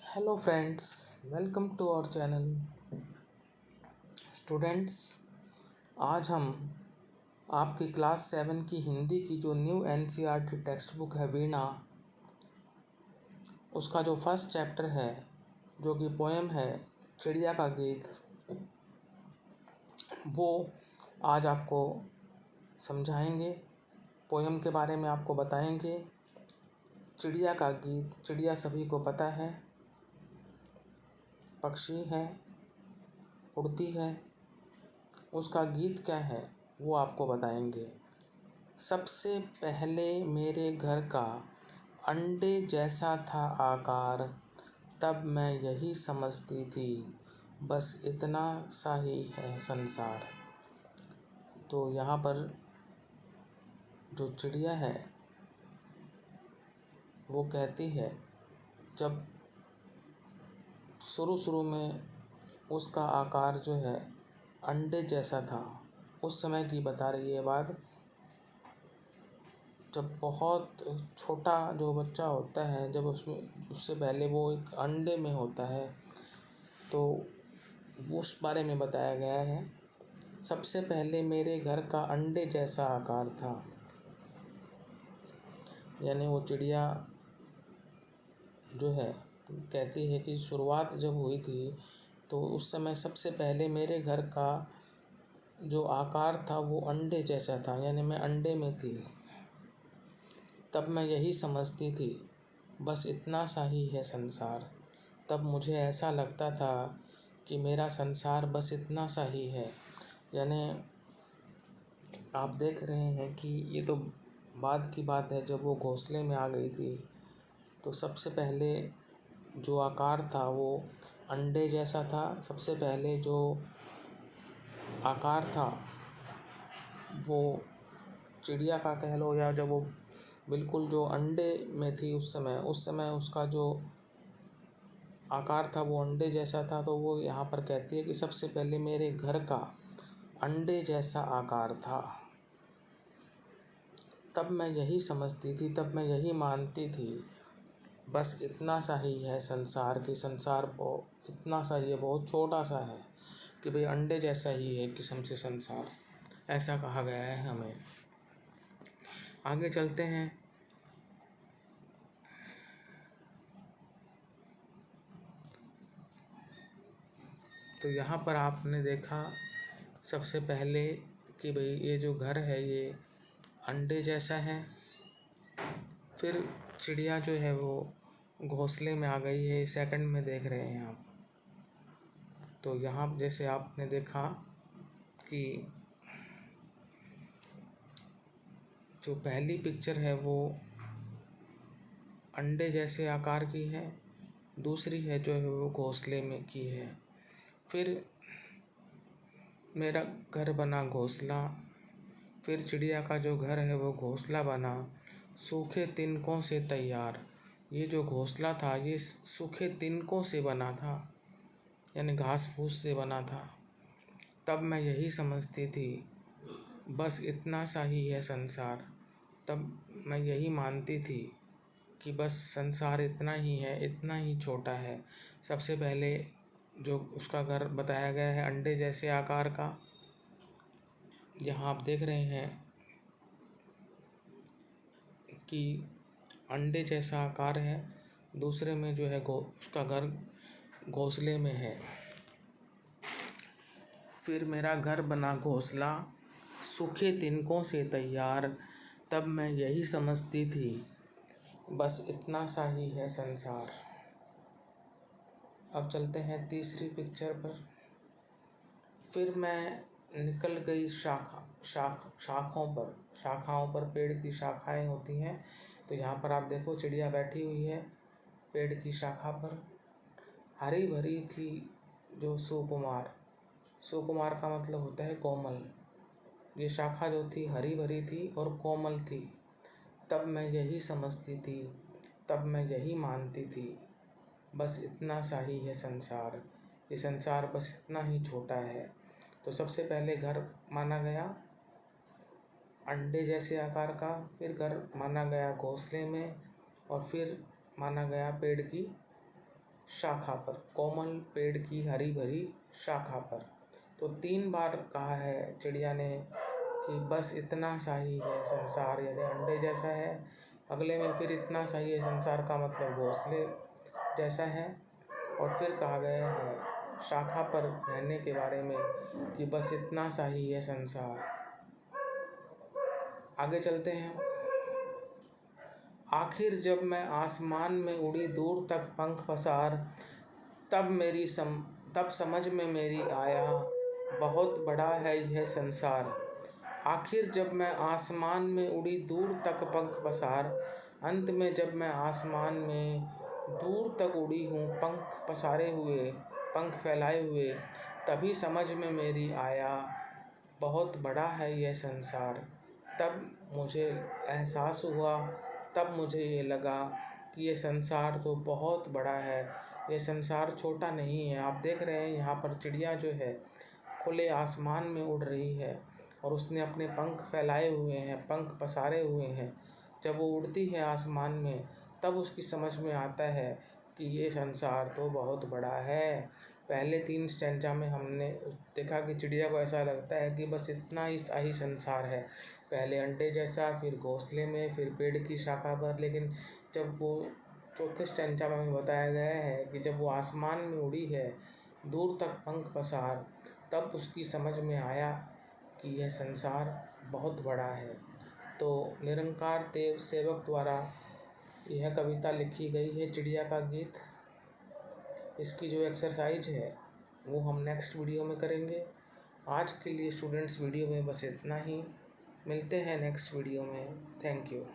Hello friends, welcome to our channel. Students, आज हम आपकी क्लास 7 की हिंदी की जो न्यू एनसीईआरटी टेक्स्ट बुक है वीणा, उसका जो फर्स्ट चैप्टर है जो कि पोएम है चिड़िया का गीत, वो आज आपको समझाएंगे। पोएम के बारे में आपको बताएंगे। चिड़िया का गीत, चिड़िया सभी को पता है, पक्षी है, उड़ती है, उसका गीत क्या है वो आपको बताएंगे। सबसे पहले मेरे घर का अंडे जैसा था आकार, तब मैं यही समझती थी बस इतना सा ही है संसार। तो यहाँ पर जो चिड़िया है वो कहती है, जब शुरू में उसका आकार जो है अंडे जैसा था, उस समय की बता रही है बात। जब बहुत छोटा जो बच्चा होता है, जब उससे पहले वो एक अंडे में होता है, तो वो उस बारे में बताया गया है। सबसे पहले मेरे घर का अंडे जैसा आकार था, यानी वो चिड़िया जो है कहती है कि शुरुआत जब हुई थी तो उस समय सबसे पहले मेरे घर का जो आकार था वो अंडे जैसा था, यानी मैं अंडे में थी। तब मैं यही समझती थी बस इतना सा ही है संसार। तब मुझे ऐसा लगता था कि मेरा संसार बस इतना सा ही है। यानी आप देख रहे हैं कि ये तो बाद की बात है, जब वो घोंसले में आ गई थी तो सबसे पहले जो आकार था वो अंडे जैसा था। सबसे पहले जो आकार था वो चिड़िया का कह लो, या जब वो बिल्कुल जो अंडे में थी उस समय उसका जो आकार था वो अंडे जैसा था। तो वो यहाँ पर कहती है कि सबसे पहले मेरे घर का अंडे जैसा आकार था, तब मैं यही समझती थी, तब मैं यही मानती थी बस इतना सा ही है संसार। की संसार इतना सा ही है, बहुत छोटा सा है कि भाई अंडे जैसा ही है किस्म से संसार, ऐसा कहा गया है हमें। आगे चलते हैं। तो यहाँ पर आपने देखा सबसे पहले कि भाई ये जो घर है ये अंडे जैसा है। फिर चिड़िया जो है वो घोंसले में आ गई है, सेकंड में देख रहे हैं आप। तो यहाँ जैसे आपने देखा कि जो पहली पिक्चर है वो अंडे जैसे आकार की है, दूसरी है जो है वो घोंसले में की है। फिर मेरा घर बना घोंसला, फिर चिड़िया का जो घर है वो घोंसला बना सूखे तिनकों से तैयार। ये जो घोंसला था ये सूखे तिनकों से बना था, यानी घास फूस से बना था। तब मैं यही समझती थी बस इतना सा ही है संसार। तब मैं यही मानती थी कि बस संसार इतना ही है, इतना ही छोटा है। सबसे पहले जो उसका घर बताया गया है अंडे जैसे आकार का, यहाँ आप देख रहे हैं कि अंडे जैसा आकार है। दूसरे में जो है उसका घर घोंसले में है। फिर मेरा घर बना घोंसला सूखे तिनकों से तैयार, तब मैं यही समझती थी बस इतना सा ही है संसार। अब चलते हैं तीसरी पिक्चर पर। फिर मैं निकल गई शाखाओं पर पेड़ की शाखाएं होती हैं। तो यहाँ पर आप देखो चिड़िया बैठी हुई है पेड़ की शाखा पर। हरी भरी थी जो सुकुमार का मतलब होता है कोमल। ये शाखा जो थी हरी भरी थी और कोमल थी। तब मैं यही समझती थी, तब मैं यही मानती थी बस इतना सा ही है संसार। ये संसार बस इतना ही छोटा है। तो सबसे पहले घर माना गया अंडे जैसे आकार का, फिर घर माना गया घोंसले में, और फिर माना गया पेड़ की शाखा पर, कोमल पेड़ की हरी भरी शाखा पर। तो 3 बार कहा है चिड़िया ने कि बस इतना सा ही है संसार, यानी अंडे जैसा है। अगले में फिर इतना सा ही है संसार का मतलब घोंसले जैसा है। और फिर कहा गया है शाखा पर रहने के बारे में कि बस इतना सा ही है संसार। आगे चलते हैं। आखिर जब मैं आसमान में उड़ी दूर तक पंख पसार, तब समझ में मेरी आया बहुत बड़ा है यह संसार। आखिर जब मैं आसमान में उड़ी दूर तक पंख पसार, अंत में जब मैं आसमान में दूर तक उड़ी हूँ पंख पसारे हुए, पंख फैलाए हुए, तभी समझ में मेरी आया बहुत बड़ा है यह संसार। तब मुझे एहसास हुआ, तब मुझे ये लगा कि ये संसार तो बहुत बड़ा है, ये संसार छोटा नहीं है। आप देख रहे हैं यहाँ पर चिड़िया जो है खुले आसमान में उड़ रही है और उसने अपने पंख फैलाए हुए हैं, पंख पसारे हुए हैं। जब वो उड़ती है आसमान में तब उसकी समझ में आता है कि ये संसार तो बहुत बड़ा है। पहले 3 स्टैंजा में हमने देखा कि चिड़िया को ऐसा लगता है कि बस इतना ही सा ही संसार है, पहले अंडे जैसा, फिर घोंसले में, फिर पेड़ की शाखा पर। लेकिन जब वो चौथे स्टैंजा में हमें बताया गया है कि जब वो आसमान में उड़ी है दूर तक पंख पसार, तब उसकी समझ में आया कि यह संसार बहुत बड़ा है। तो निरंकार देव सेवक द्वारा यह कविता लिखी गई है चिड़िया का गीत। इसकी जो एक्सरसाइज है वो हम नेक्स्ट वीडियो में करेंगे। आज के लिए स्टूडेंट्स वीडियो में बस इतना ही। मिलते हैं नेक्स्ट वीडियो में। Thank you.